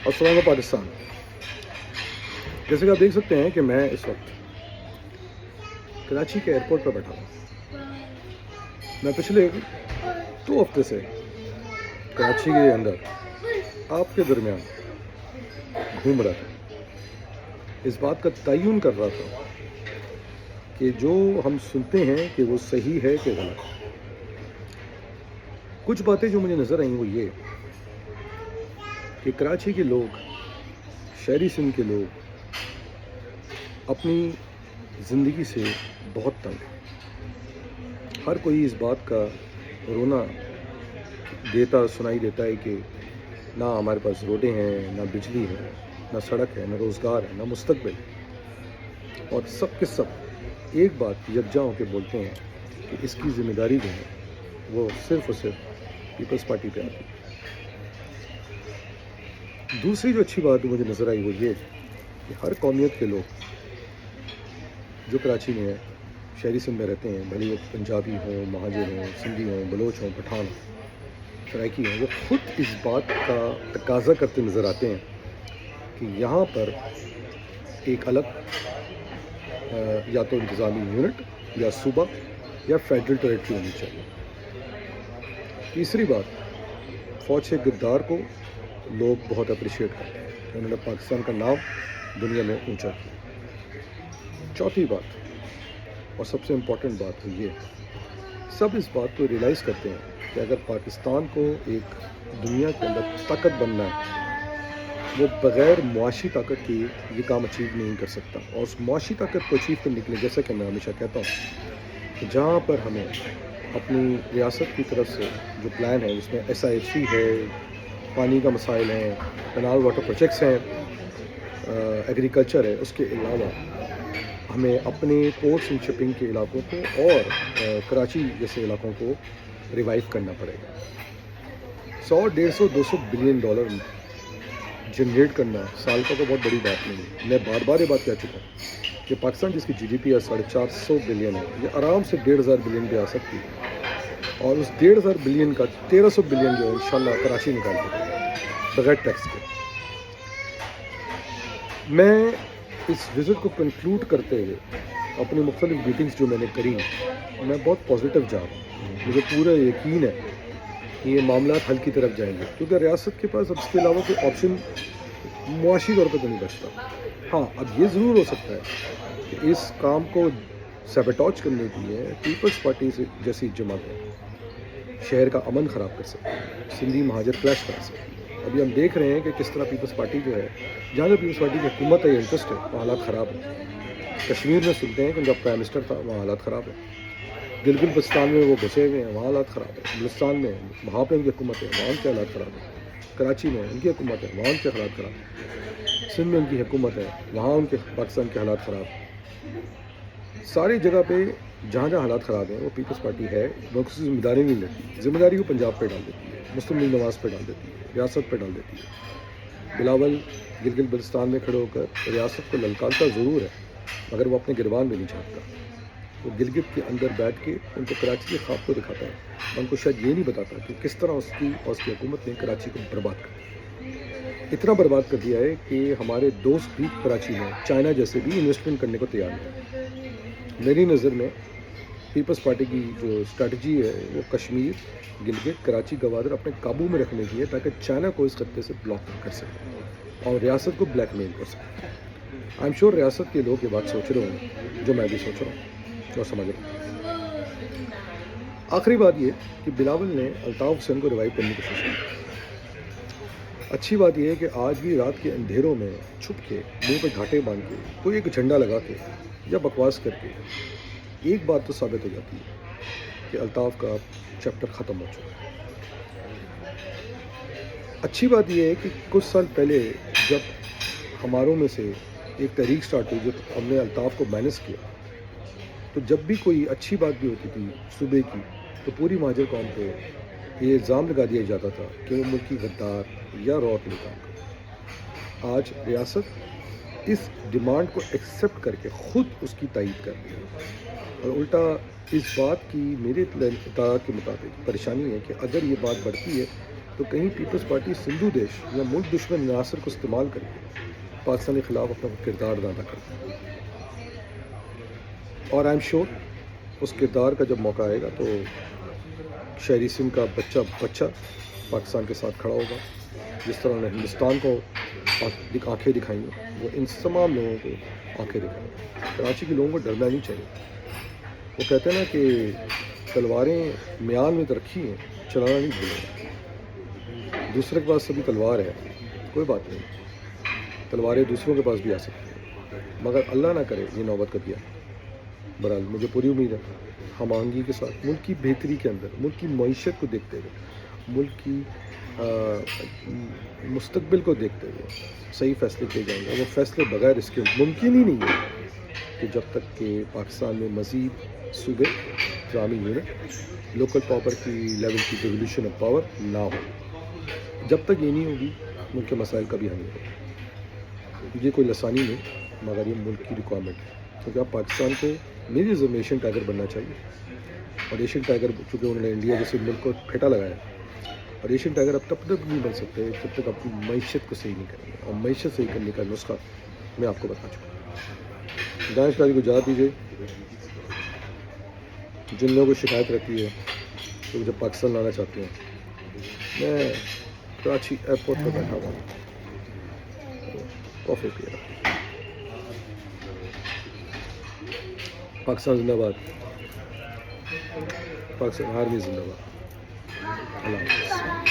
अस्सलाम पाकिस्तान। जैसे कि आप देख सकते हैं कि मैं इस वक्त कराची के एयरपोर्ट पर बैठा हूँ। मैं पिछले 2 हफ्ते से कराची के अंदर आपके दरमियान घूम रहा था। इस बात का तयन कर रहा था कि जो हम सुनते हैं कि वो सही है कि गलत। कुछ बातें जो मुझे नज़र आई वो ये कि कराची के लोग, शहरी सिंध के लोग अपनी ज़िंदगी से बहुत तंग हैं। हर कोई इस बात का रोना सुनाई देता है कि ना हमारे पास रोडें हैं, ना बिजली है, ना सड़क है, ना रोज़गार है, ना मुस्तकबिल। और सब के सब एक बात यकजा होकर बोलते हैं कि इसकी ज़िम्मेदारी जो है वो सिर्फ़ और सिर्फ पीपल्स पार्टी पे आती है। दूसरी जो अच्छी बात मुझे नज़र आई वो ये कि हर कौमियत के लोग जो कराची में है, शहरी सिंध में रहते हैं, भले वो पंजाबी हों, महाजिर हों, सिंधी हों, बलोच हों, पठान हों, सराइकी हों, वो खुद इस बात का तकाज़ा करते नज़र आते हैं कि यहाँ पर एक अलग या तो इंतज़ामी यूनिट या सूबा या फेडरल टेरिटरी होनी चाहिए। तीसरी बात, फ़ौज से गद्दार को लोग बहुत अप्रिशिएट करते हैं कि उन्होंने पाकिस्तान का नाम दुनिया में ऊंचा किया। चौथी बात और सबसे इम्पोर्टेंट बात तो ये, सब इस बात को रियलाइज़ करते हैं कि अगर पाकिस्तान को एक दुनिया के अंदर ताकत बनना है, वो बग़ैर मुआशी ताकत के ये काम अचीव नहीं कर सकता। और उस मुआशी ताकत को अचीव करने के लिए, जैसा कि मैं हमेशा कहता हूँ, कि जहाँ पर हमें अपनी रियासत की तरफ से जो प्लान है उसमें SIHC है, पानी का मसाइल है, कैनाल वाटर प्रोजेक्ट्स हैं, एग्रीकल्चर है, उसके अलावा हमें अपने पोर्ट्स एंड शिपिंग के इलाकों को और कराची जैसे इलाकों को रिवाइव करना पड़ेगा। 100, 150, 200 बिलियन डॉलर जनरेट करना साल का तो बहुत बड़ी बात नहीं है। मैं बार बार ये बात कह चुका हूँ कि पाकिस्तान जिसकी GDP 450 बिलियन है, ये आराम से 1500 बिलियन पे आ सकती है। और उस 1500 बिलियन का 1300 बिलियन जो है इंशाल्लाह कराची निकाल देगा बगैर टैक्स के। मैं इस विज़िट को कंक्लूड करते हुए अपनी मुख्तलिफ मीटिंग्स जो मैंने करी, मैं बहुत पॉजिटिव जा रहा हूँ। मुझे पूरा यकीन है कि ये मामला हल की तरफ जाएंगे, क्योंकि रियासत के पास अब इसके अलावा कोई ऑप्शन मुआशी तौर पर तो नहीं बचता। हाँ, अब ये ज़रूर हो सकता है कि इस काम को सबटॉच करने के लिए पीपल्स पार्टी से जैसी जमातें शहर का अमन ख़राब कर सकती है, सिंधी महाजर क्लैश कर सकती है। अभी हम देख रहे हैं कि किस तरह पीपल्स पार्टी जो है, जहाँ जो पीपल्स पार्टी की हुकूमत है, इंटरेस्ट है, वहाँ हालात ख़राब है। कश्मीर में सुनते हैं कि उनका प्राइम मिनिस्टर था, वहाँ हालात ख़राब है। गिलगित बल्तिस्तान में वो घुसे हुए हैं, वहाँ हालात ख़राब है। बलूचिस्तान में वहाँ पर उनकी हुकूमत है, वहाँ उनके हालात ख़राब है। कराची में उनकी हुकूमत है, वहाँ उनके हालात ख़राब है। सिंध में उनकी हुकूमत है, वहाँ उनके पाकिस्तान के हालात ख़राब है। सारी जगह पे जहाँ जहाँ हालात ख़राब हैं वो पीपल्स पार्टी है, वो उसकी ज़िम्मेदारी नहीं लेती। ज़िम्मेदारी को पंजाब पे डाल देती है, मुस्लिम लीग नवाज़ पे डाल देती है, रियासत पे डाल देती है। बिलावल गिलगित बल्तिस्तान में खड़े होकर रियासत को ललकारता ज़रूर है, मगर वो अपने गिरबान में नहीं झाँकता। वो गिलगित के अंदर बैठ के उनको कराची के ख्वाब को दिखाता है। उनको शायद ये नहीं बताता कि किस तरह उसकी और उसकी हुकूमत ने कराची को बर्बाद कर दिया। इतना बर्बाद कर दिया है कि हमारे दोस्त भी कराची में चाइना जैसे भी इन्वेस्टमेंट करने को तैयार नहीं है। मेरी नज़र में पीपल्स पार्टी की जो स्ट्रेटजी है वो कश्मीर, गिलगित, कराची, गवादर अपने काबू में रखने की है, ताकि चाइना को इस खत्ते से ब्लॉक कर सके और रियासत को ब्लैकमेल कर सके। आई एम श्योर रियासत के लोग ये बात सोच रहे होंगे, जो मैं भी सोच रहा हूँ और समझ रहा हूँ। आखिरी बात ये कि बिलावल ने अल्ताफ़ हुसैन को रिवाइव करने की कोशिश की। अच्छी बात यह है कि आज भी रात के अंधेरों में छुप के, मुंह पे घाटे बांध के, कोई एक झंडा लगा के या बकवास करके एक बात तो साबित हो जाती है कि अल्ताफ़ का चैप्टर ख़त्म हो चुका है। अच्छी बात यह है कि कुछ साल पहले जब हमारों में से एक तहरीक स्टार्ट हुई, जब हमने अल्ताफ़ को मैनेज किया, तो जब भी कोई अच्छी बात भी होती थी सूबे की, तो पूरी महाजर कौम पे ये इल्ज़ाम लगा दिया जाता था कि वो मुल्की गद्दार या रॉट में काम करता। आज रियासत इस डिमांड को एक्सेप्ट करके ख़ुद उसकी तायीद कर रही है, और उल्टा इस बात की मेरे इत्तला के मुताबिक परेशानी है कि अगर ये बात बढ़ती है تو کہیں پیپلز پارٹی سندھو دیش یا ملک دشمن عناصر کو استعمال کر کے پاکستان کے خلاف اپنا کردار ادا کرتا ہے. اور آئی ایم شیور اس کردار کا جب موقع آئے گا تو شہری سندھ کا بچہ پاکستان کے ساتھ کھڑا ہوگا. جس طرح انہیں ہندوستان کو آنکھیں دکھائیں گے وہ ان تمام لوگوں کو آنکھیں دکھائیں گے. کراچی کے لوگوں کو ڈرنا نہیں چاہیے. وہ کہتے ہیں نا کہ تلواریں میان میں تو رکھی ہیں, چلانا نہیں بھولیں. دوسرے کے پاس سبھی تلوار ہے, کوئی بات نہیں, تلواریں دوسروں کے پاس بھی آ سکتی ہیں, مگر اللہ نہ کرے یہ نوبت کبھی آئے. بہرحال مجھے پوری امید ہے ہم آہنگی کے ساتھ ملک کی بہتری کے اندر, ملک کی معیشت کو دیکھتے ہوئے, ملک کی مستقبل کو دیکھتے ہوئے صحیح فیصلے کیے جائیں گے. وہ فیصلے بغیر اس کے ممکن ہی نہیں ہے کہ جب تک کہ پاکستان میں مزید صوبے ڈرامی یونٹ لوکل پاور کی لیول کی ڈیولیوشن آف پاور نہ ہو. جب تک یہ نہیں ہوگی ملک کے مسائل کبھی حل نہیں ہوگا. یہ کوئی لسانی نہیں مگر یہ ملک کی ریکوائرمنٹ ہے, کیونکہ آپ پاکستان کو میری نظر میں ایشین ٹائگر بننا چاہیے. اور ایشین ٹائگر چونکہ انہوں نے انڈیا جیسے ملک کو پھیٹا لگایا, اور ایشین ٹائگر اب تب تک نہیں بن سکتے جب تک اپنی معیشت کو صحیح نہیں کریں گے. اور معیشت صحیح کرنے کا نسخہ میں آپ کو بتا چکا ہوں. دانش کاری کو جا دیجیے. جن لوگوں کو شکایت رہتی ہے تو جب پاکستان لانا چاہتے ہیں, میں کراچی ایئرپورٹ پر بیٹھا ہوا ہوں, کافی پی رہا. پاکستان زندہ باد, پاکستان آرمی زندہ باد. اللہ حافظ.